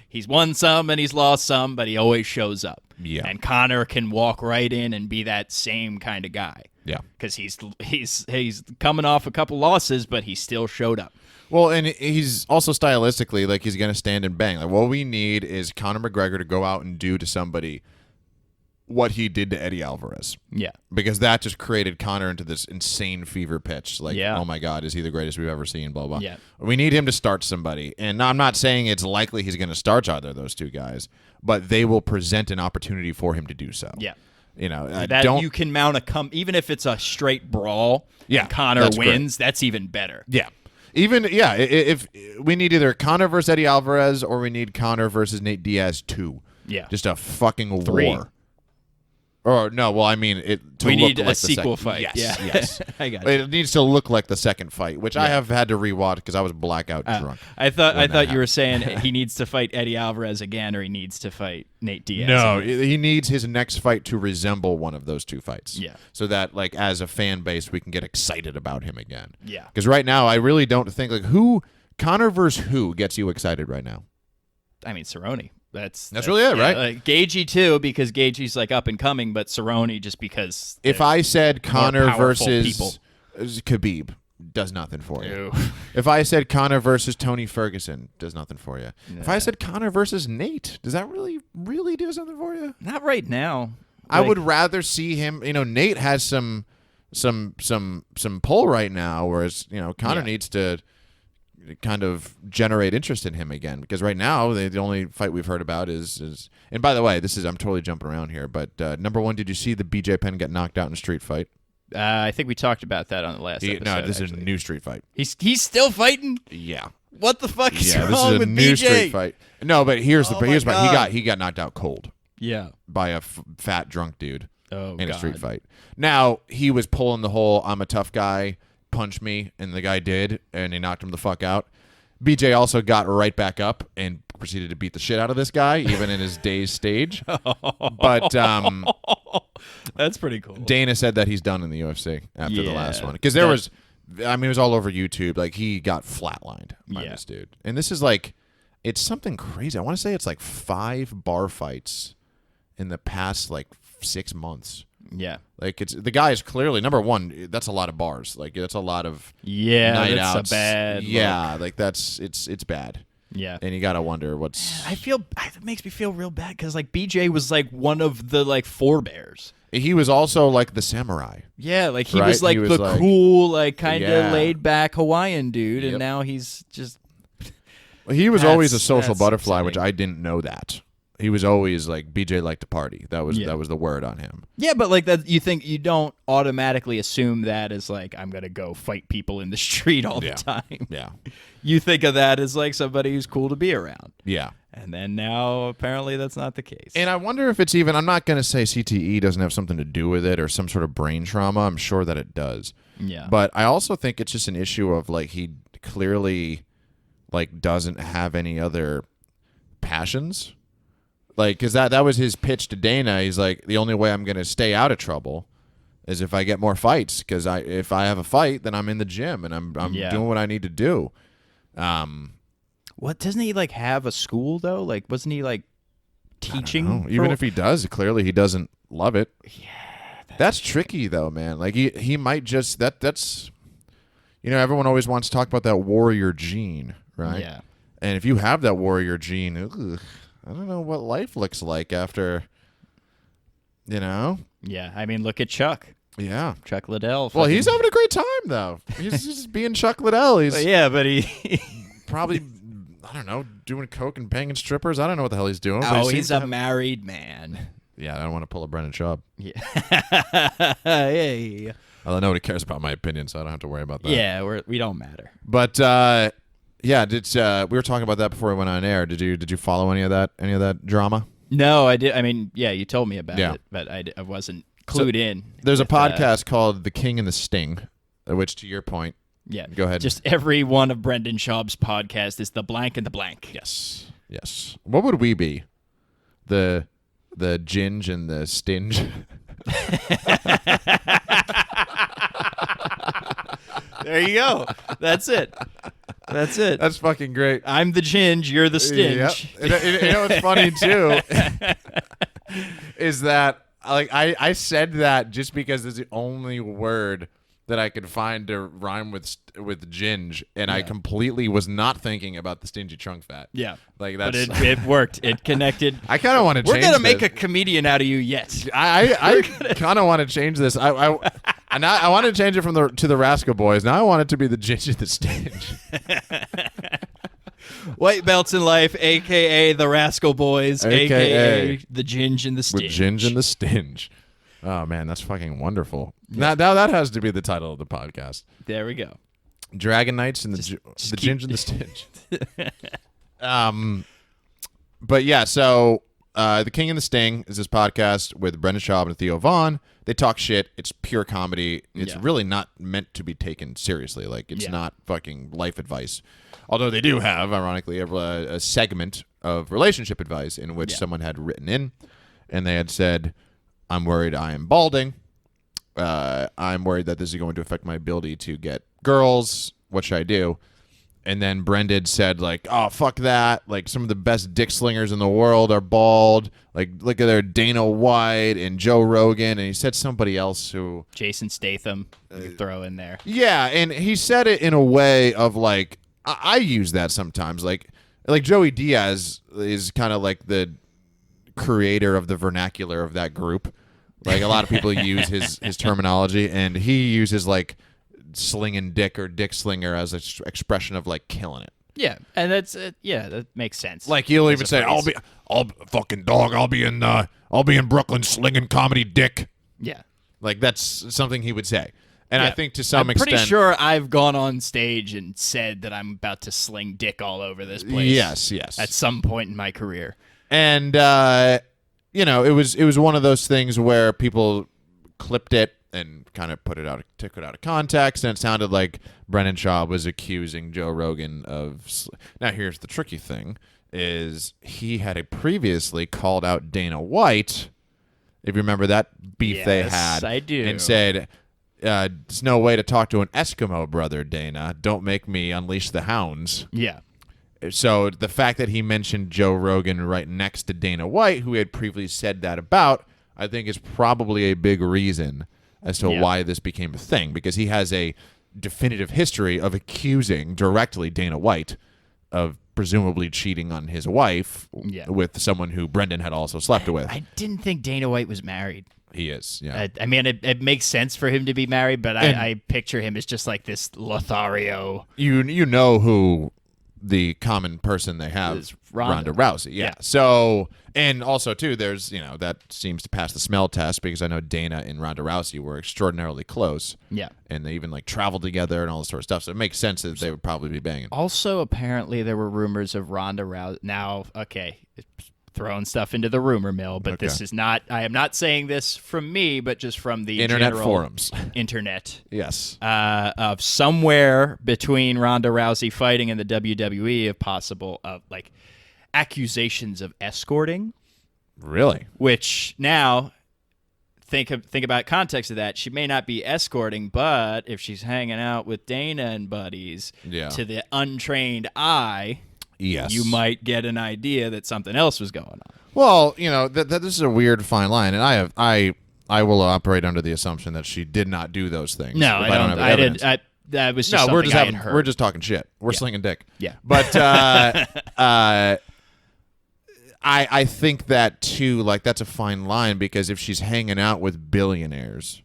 he's won some and he's lost some, but he always shows up. Yeah. And Conor can walk right in and be that same kind of guy. Yeah. Because he's coming off a couple losses, but he still showed up. Well, and he's also stylistically he's going to stand and bang. Like what we need is Conor McGregor to go out and do to somebody what he did to Eddie Alvarez. Yeah. Because that just created Conor into this insane fever pitch. Oh my God, is he the greatest we've ever seen? Blah, blah. Yeah. We need him to start somebody. And I'm not saying it's likely he's going to start either of those two guys, but they will present an opportunity for him to do so. Yeah. You can mount even if it's a straight brawl and Conor wins, that's even better. Yeah. If we need either Conor versus Eddie Alvarez or we need Conor versus Nate Diaz 2. Yeah. Just a fucking 3. war. Or no, well, I mean we need like a sequel fight. Yes. I got you. It needs to look like the second fight, which I have had to rewatch because I was blackout drunk. I thought you were saying he needs to fight Eddie Alvarez again, or he needs to fight Nate Diaz. No, he needs his next fight to resemble one of those two fights. Yeah. So that as a fan base, we can get excited about him again. Yeah. Because right now, I really don't think Conor versus who gets you excited right now. I mean, Cerrone. That's really it, right? Gaethje too, because Gaethje's up and coming, but Cerrone just because. If I said Conor versus Khabib, does nothing for you. Ew. If I said Conor versus Tony Ferguson, does nothing for you. Nah. If I said Conor versus Nate, does that really do something for you? Not right now. I would rather see him. Nate has some some pull right now, whereas Conor Yeah. needs to kind of generate interest in him again, because right now the only fight we've heard about is and by the way, I'm totally jumping around here, but number one, did you see the BJ Penn get knocked out in a street fight? I think we talked about that on the last episode. No, this actually. is a new street fight. He's still fighting? Yeah. What the fuck is Yeah, this wrong is a with new BJ? street fight. No, but here's Oh the my here's my God. he got knocked out cold Yeah. by a fat drunk dude Oh, in God. a street fight. Now, he was pulling the whole I'm a tough guy, punch me, and the guy did, and he knocked him the fuck out. BJ also got right back up and proceeded to beat the shit out of this guy, even in his dazed stage. But That's pretty cool. Dana said that he's done in the UFC after the last Yeah. one. Because it was all over YouTube. Like, he got flatlined by this dude. And this is like, it's something crazy. I want to say it's like 5 bar fights in the past, like, 6 months. Yeah. Like, the guy is clearly, number one, that's a lot of bars. Like, that's a lot of night that's outs. a bad look. Like, it's bad. Yeah. And you got to wonder what's... It makes me feel real bad because, like, BJ was, like, one of the, like, forebears. He was also, like, the samurai. Yeah, like, he Right? was, like, He was, the like- cool, like, kind of Yeah. laid-back Hawaiian dude, and Yep. now he's just... He was always a social that's butterfly, which upsetting. I didn't know that. He was always like BJ liked to party. That was Yeah. the word on him. Yeah, but, like, that you don't automatically assume that as, like, I'm going to go fight people in the street all the time. Yeah. You think of that as, like, somebody who's cool to be around. Yeah. And then now, apparently, that's not the case. And I wonder if it's even, I'm not going to say CTE doesn't have something to do with it or some sort of brain trauma. I'm sure that it does. Yeah. But I also think it's just an issue of, like, he clearly, like, doesn't have any other passions. Like, because that was his pitch to Dana. He's like, the only way I'm going to stay out of trouble is if I get more fights. Because if I have a fight, then I'm in the gym and I'm doing what I need to do. What, doesn't he, like, have a school, though? Like, wasn't he, like, teaching? Even if he does, clearly he doesn't love it. Yeah. That's tricky, though, man. Like, he might just, that's, everyone always wants to talk about that warrior gene, right? Yeah. And if you have that warrior gene, I don't know what life looks like after, Yeah, I mean, look at Chuck. Yeah. Chuck Liddell. Well, he's having a great time, though. He's just being Chuck Liddell. He's but he... probably, I don't know, doing coke and banging strippers. I don't know what the hell he's doing. but Oh, he he's seems a to have- married man. Yeah, I don't want to pull a Brendan Schaub. Yeah. Hey. Although nobody cares about my opinion, so I don't have to worry about that. Yeah, we don't matter. But yeah, we were talking about that before we went on air. Did you follow any of that drama? No, I did. I mean, yeah, you told me about Yeah. it, but I wasn't clued in. There's a with, podcast called The King and the Sting, which, to your point, Yeah. go ahead. Just every one of Brendan Schaub's podcasts is the blank and the blank. Yes. What would we be? The Ginge and the Stinge. There you go. That's it. That's fucking great. I'm the Ginge, you're the Stinge. Yep. You know what's funny too is that I said that just because it's the only word that I could find to rhyme with ginge, and I completely was not thinking about the stingy trunk fat. Yeah. Like But that's. it worked. It connected. I kind of want to change. We're going to make this. a comedian out of you yet. I kind of want to change this. I want to change it to the Rascal Boys. Now I want it to be the Ginge and the Stinge. White belts in life, a.k.a. the Rascal Boys, AKA a.k.a. the Ginge and the Stinge. With Ginge and the Stinge. Oh man, that's fucking wonderful. Now that has to be the title of the podcast. There we go. Dragonknights and the just Ginge and the Stinge. But yeah, so The King and the Sting is this podcast with Brendan Schaub and Theo Vaughn. They talk shit. It's pure comedy. It's really not meant to be taken seriously. Like, it's not fucking life advice. Although they do have, ironically, a segment of relationship advice in which someone had written in, and they had said, I'm worried I am balding. I'm worried that this is going to affect my ability to get girls. What should I do? And then Brendan said, like, oh, fuck that. Like, some of the best dick slingers in the world are bald. Like, look at their Dana White and Joe Rogan. And he said somebody else who... Jason Statham, you could throw in there. Yeah, and he said it in a way of, like, I use that sometimes. Like Joey Diaz is kind of like the creator of the vernacular of that group. Like a lot of people use his terminology, and he uses like slinging dick or dick slinger as an expression of like killing it. Yeah, and that's that makes sense. Like he'll even say, "I'll fucking dog. I'll be in Brooklyn slinging comedy dick." Yeah, like that's something he would say. And I think to some extent, pretty sure I've gone on stage and said that I'm about to sling dick all over this place. Yes. At some point in my career, and it was one of those things where people clipped it and kind of took it out of context, and it sounded like Brendan Schaub was accusing Joe Rogan of. Now, here's the tricky thing: is he had previously called out Dana White, if you remember that beef they had, I do, and said. There's no way to talk to an Eskimo brother, Dana. Don't make me unleash the hounds. Yeah. So the fact that he mentioned Joe Rogan right next to Dana White, who he had previously said that about, I think is probably a big reason as to why this became a thing, because he has a definitive history of accusing directly Dana White of presumably cheating on his wife with someone who Brendan had also slept with. I didn't think Dana White was married. He is, yeah. I mean, it makes sense for him to be married, but I picture him as just like this Lothario. You know who the common person they have is Ronda Rousey. Yeah. So, and also, too, there's, that seems to pass the smell test, because I know Dana and Ronda Rousey were extraordinarily close. Yeah. And they even, traveled together and all this sort of stuff. So it makes sense that they would probably be banging. Also, apparently, there were rumors of Ronda Rousey. Now, okay, throwing stuff into the rumor mill, but this is not. I am not saying this from me, but just from the internet general forums. Internet. Yes. Of somewhere between Ronda Rousey fighting and the WWE, if possible, of accusations of escorting. Really? Which now, think about context of that. She may not be escorting, but if she's hanging out with Dana and buddies, to the untrained eye. Yes. You might get an idea that something else was going on. Well, this is a weird fine line, and I will operate under the assumption that she did not do those things. No, I don't have evidence. That was just something I had heard. We're just talking shit. We're slinging dick. Yeah. But I think that too, that's a fine line, because if she's hanging out with billionaires,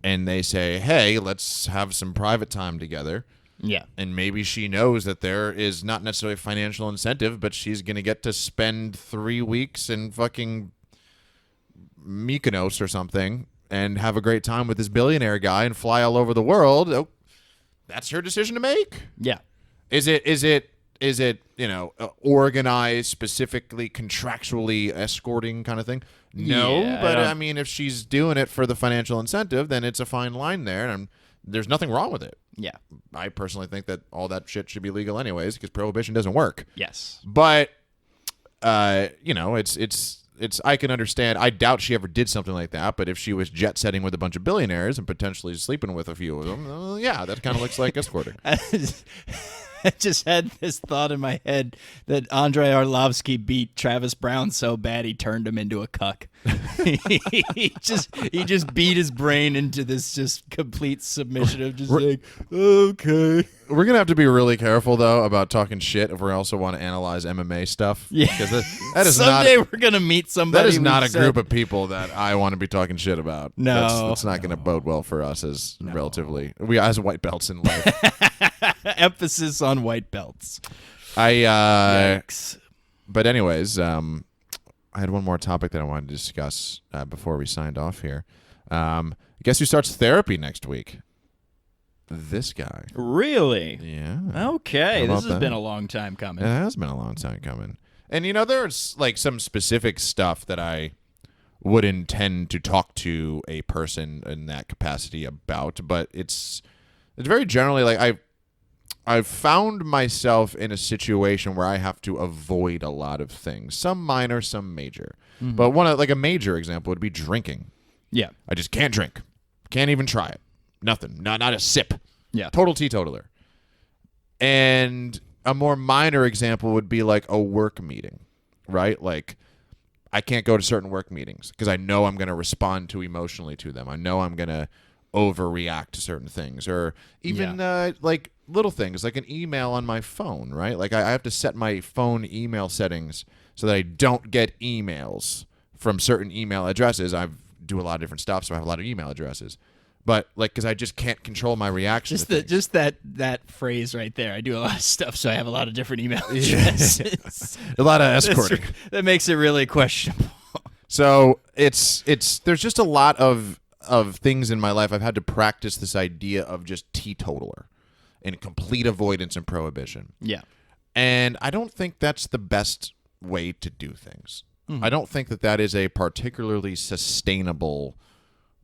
and they say, "Hey, let's have some private time together." Yeah. And maybe she knows that there is not necessarily a financial incentive, but she's going to get to spend 3 weeks in fucking Mykonos or something and have a great time with this billionaire guy and fly all over the world. Oh, that's her decision to make. Yeah. Is it organized, specifically contractually escorting kind of thing? No, but I mean, if she's doing it for the financial incentive, then it's a fine line there, and there's nothing wrong with it. Yeah. I personally think that all that shit should be legal anyways, because prohibition doesn't work. Yes. But, it's I can understand. I doubt she ever did something like that, but if she was jet setting with a bunch of billionaires and potentially sleeping with a few of them, that kind of looks like escorting. I just had this thought in my head that Andrei Arlovsky beat Travis Brown so bad he turned him into a cuck. he just beat his brain into this just complete submission of just okay. We're gonna have to be really careful though about talking shit if we also want to analyze MMA stuff. Yeah, because that is someday we're gonna meet somebody. That is not a group of people that I want to be talking shit about. No, that's not gonna bode well for us as as white belts in life. Emphasis on white belts. Yikes. But anyways, I had one more topic that I wanted to discuss before we signed off here. Guess who starts therapy next week? This guy. Really? Yeah. Okay. This has been a long time coming. It has been a long time coming. And there's some specific stuff that I would intend to talk to a person in that capacity about, but it's very generally I've found myself in a situation where I have to avoid a lot of things, some minor, some major. Mm-hmm. But a major example would be drinking. Yeah. I just can't drink. Can't even try it. Nothing. Not a sip. Yeah. Total teetotaler. And a more minor example would be a work meeting, right? I can't go to certain work meetings because I know I'm going to respond too emotionally to them. I know I'm going to overreact to certain things, or even little things like an email on my phone, right? I have to set my phone email settings so that I don't get emails from certain email addresses. I've do a lot of different stuff, so I have a lot of email addresses. But like, because I just can't control my reaction. Just that phrase right there. I do a lot of stuff, so I have a lot of different email addresses. A lot of escorting. That makes it really questionable. So it's there's just a lot of things in my life I've had to practice this idea of just teetotaler and complete avoidance and prohibition. Yeah. And I don't think that's the best way to do things. Mm-hmm. I don't think that is a particularly sustainable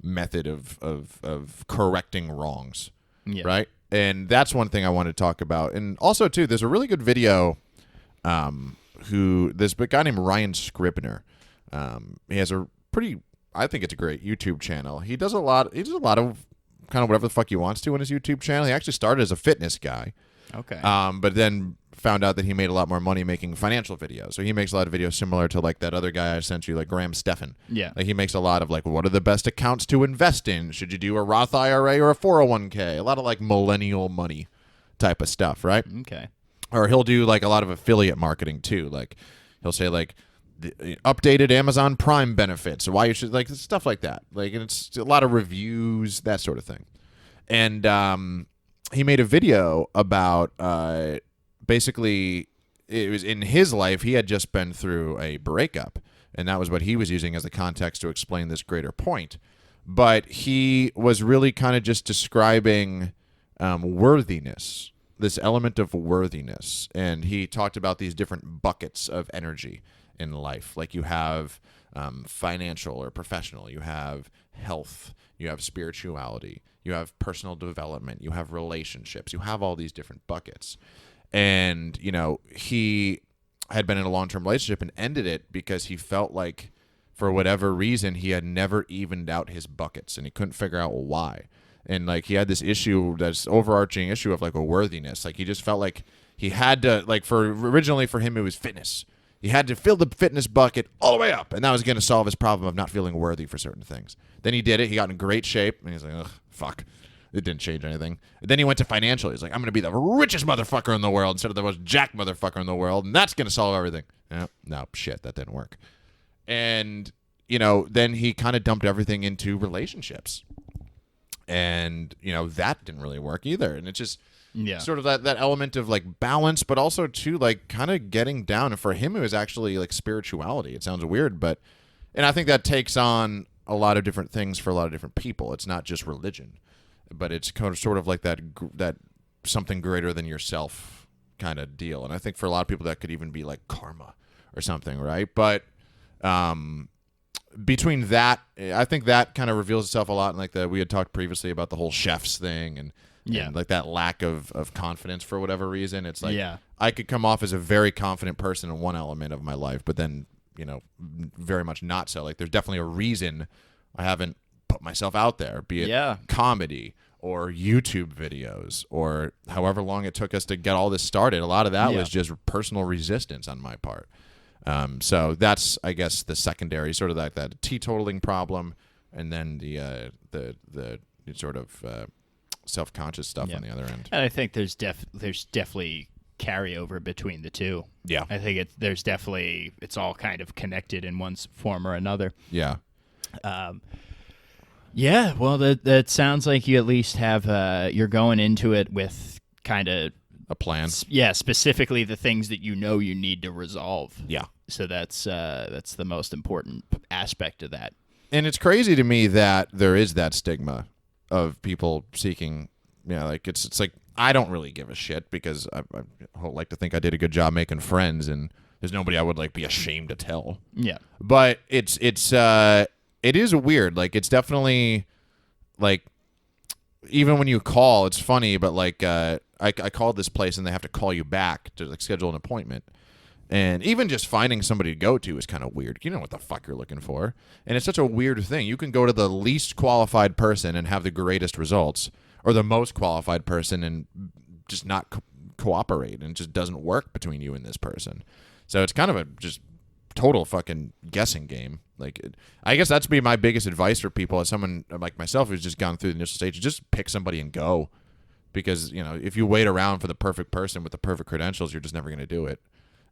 method of correcting wrongs. Yeah. Right? And that's one thing I want to talk about. And also, too, there's a really good video this guy named Ryan Scribner. He has a I think it's a great YouTube channel. He does a lot of kind of whatever the fuck he wants to on his YouTube channel. He actually started as a fitness guy. Okay. But then found out that he made a lot more money making financial videos. So he makes a lot of videos similar to like that other guy I sent you, like Graham Stephan. Yeah. Like he makes a lot of like, what are the best accounts to invest in? Should you do a Roth IRA or a 401k? A lot of like millennial money type of stuff, right? Okay. Or he'll do like a lot of affiliate marketing too. Like he'll say like the updated Amazon Prime benefits, why you should, like stuff like that. Like, and it's a lot of reviews, that sort of thing. And he made a video about basically, it was in his life, he had just been through a breakup, and that was what he was using as the context to explain this greater point. But he was really kind of just describing worthiness, this element of worthiness, and he talked about these different buckets of energy in life. Like you have financial or professional, you have health, you have spirituality, you have personal development, you have relationships, you have all these different buckets. And, you know, he had been in a long-term relationship and ended it because he felt like, for whatever reason, he had never evened out his buckets, and he couldn't figure out why. And, like, he had this issue, this overarching issue of, like, a worthiness. Like, he just felt like he had to, like, originally for him, it was fitness. He had to fill the fitness bucket all the way up, and that was going to solve his problem of not feeling worthy for certain things. Then he did it. He got in great shape, and he's like, ugh, fuck. It didn't change anything. And then he went to financial. He's like, I'm going to be the richest motherfucker in the world instead of the most jacked motherfucker in the world, and that's going to solve everything. No, shit, that didn't work. And, you know, then he kind of dumped everything into relationships. And, you know, that didn't really work either. And it's just sort of that element of, like, balance, but also, too, like, kind of getting down. And for him, it was actually, like, spirituality. It sounds weird, but... And I think that takes on a lot of different things for a lot of different people. It's not just religion. But it's kind of sort of like that something greater than yourself kind of deal. And I think for a lot of people that could even be like karma or something, right? But between that, I think that kind of reveals itself a lot. And like we had talked previously about the whole chefs thing and like that lack of confidence for whatever reason. It's like I could come off as a very confident person in one element of my life, but then, you know, very much not so. Like there's definitely a reason I haven't put myself out there, be it comedy or YouTube videos or however long it took us to get all this started. A lot of that was just personal resistance on my part. So that's, I guess, the secondary sort of that teetotaling problem, and then the sort of self-conscious stuff on the other end. And I think there's definitely carryover between the two. Yeah, I think it's all kind of connected in one form or another. Yeah. Yeah, well, that sounds like you at least have you're going into it with kind of a plan. Yeah, specifically the things that you know you need to resolve. Yeah. So that's the most important aspect of that. And it's crazy to me that there is that stigma of people seeking, you know, like it's like I don't really give a shit because I like to think I did a good job making friends, and there's nobody I would like be ashamed to tell. Yeah. But it is weird. Like, it's definitely, like, even when you call, it's funny, but, like, I called this place, and they have to call you back to, like, schedule an appointment. And even just finding somebody to go to is kind of weird. You know what the fuck you're looking for. And it's such a weird thing. You can go to the least qualified person and have the greatest results, or the most qualified person and just not cooperate, and it just doesn't work between you and this person. So it's kind of a just total fucking guessing game. Like, I guess that's be my biggest advice for people as someone like myself who's just gone through the initial stage. Just pick somebody and go, because, you know, if you wait around for the perfect person with the perfect credentials, you're just never going to do it.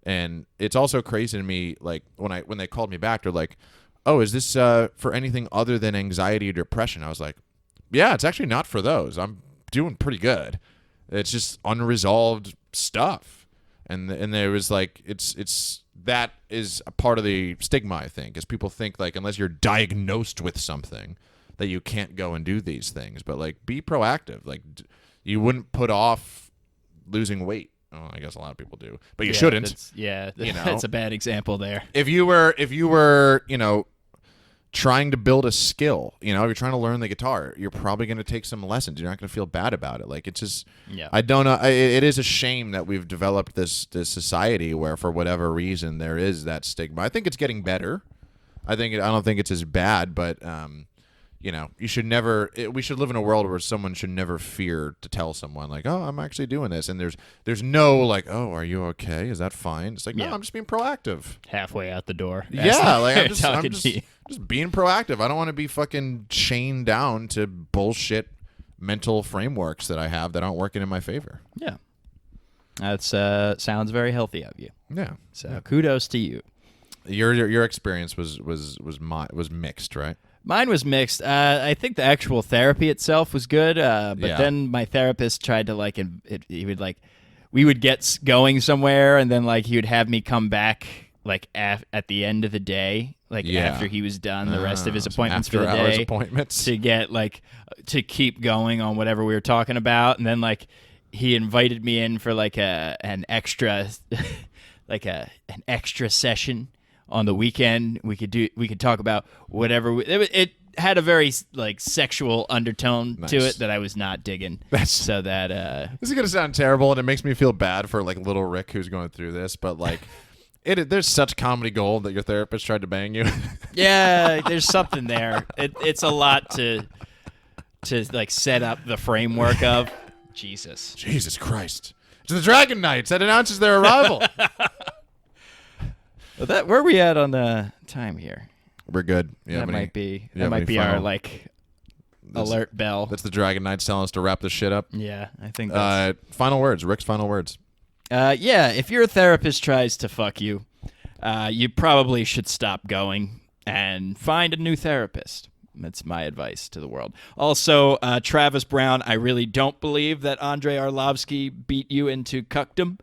And it's also crazy to me, like when they called me back, they're like, oh, is this for anything other than anxiety or depression? I was like, yeah, it's actually not for those. I'm doing pretty good. It's just unresolved stuff. And there was like, it's that is a part of the stigma, I think, is people think like unless you're diagnosed with something that you can't go and do these things. But like, be proactive. Like, you wouldn't put off losing weight. Oh, I guess a lot of people do, but you shouldn't. That's a bad example there. If you were, trying to build a skill, if you're trying to learn the guitar, you're probably going to take some lessons. You're not going to feel bad about it. Like, it's just, I don't know. It is a shame that we've developed this society where, for whatever reason, there is that stigma. I think it's getting better. I don't think it's as bad, but you should never. We should live in a world where someone should never fear to tell someone like, "Oh, I'm actually doing this," and there's no like, "Oh, are you okay? Is that fine?" It's like, no, I'm just being proactive. Halfway out the door. Yeah, like I'm just being proactive. I don't want to be fucking chained down to bullshit mental frameworks that I have that aren't working in my favor. Yeah, that's sounds very healthy of you. Yeah. So kudos to you. Your experience was mixed, right? Mine was mixed. I think the actual therapy itself was good, but then my therapist tried to he would we would get going somewhere, and then he would have me come back at the end of the day, after he was done the rest of his appointments for the day, appointments to get to keep going on whatever we were talking about, and then he invited me in for an extra an extra session. On the weekend, we could talk about whatever. It had a very sexual undertone to it that I was not digging. This is gonna sound terrible, and it makes me feel bad for little Rick who's going through this. But there's such comedy gold that your therapist tried to bang you. Yeah, there's something there. It's a lot to set up the framework of. Jesus Christ! It's the Dragonknights that announces their arrival. Well, where are we at on the time here? We're good. That might be our alert bell. That's the Dragonknights telling us to wrap this shit up. Yeah, I think that's... Final words. Rick's final words. If your therapist tries to fuck you, you probably should stop going and find a new therapist. That's my advice to the world. Also, Travis Brown, I really don't believe that Andrei Arlovsky beat you into cuckdom,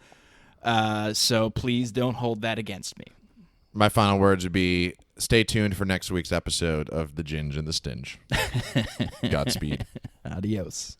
so please don't hold that against me. My final words would be, stay tuned for next week's episode of the Ginge and the Stinge. Godspeed. Adios.